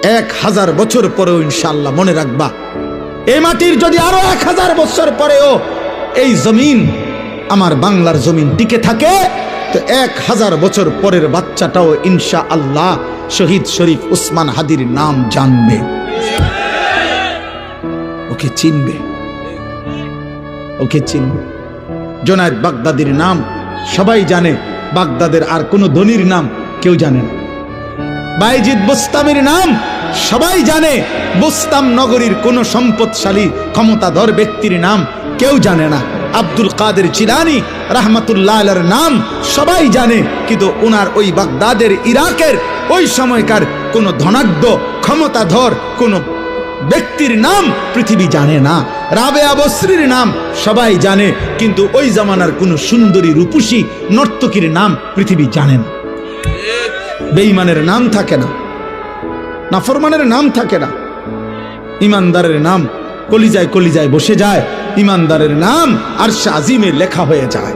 1000 বছর পরেও ইনশাআল্লাহ মনে রাখবা, এই মাটির যদি আরো 1000 বছর পরেও এই জমিন আমার বাংলার জমিন টিকে থাকে, তো 1000 বছর পরের বাচ্চাটাও ইনশাআল্লাহ শহীদ শরীফ উসমান হাদির নাম জানবে, ওকে চিনবে, ওকে চিনবে। জুনায়েদ বাগদাদির নাম সবাই জানে, বাগদাদের আর কোনো ধনীর নাম কেউ জানে না। বাইজিদ বুস্তামির নাম সবাই জানে, বুস্তাম নগরীর কোন সম্পদশালী ক্ষমতাধর ব্যক্তির নাম কেউ জানে না। আব্দুল কাদের জিলানী রাহমাতুল্লাহ আলাইহির নাম সবাই জানে, কিন্তু ওনার ওই বাগদাদের ইরাকের ওই সময়কার কোন ধনাঢ্য ক্ষমতাধর কোন ব্যক্তির নাম পৃথিবী জানে না। রাবেয়া বসরির নাম সবাই জানে, কিন্তু ওই জামানার কোন সুন্দরী রূপসী নর্তকীর নাম পৃথিবী জানে না। বেঈমানের নাম থাকে না, নাফরমানের নাম থাকে না, ইমানদারের নাম কলিজায় কলিজায় বসে যায়, ইমানদারের নাম আরশে আজিমে লেখা হয়ে যায়।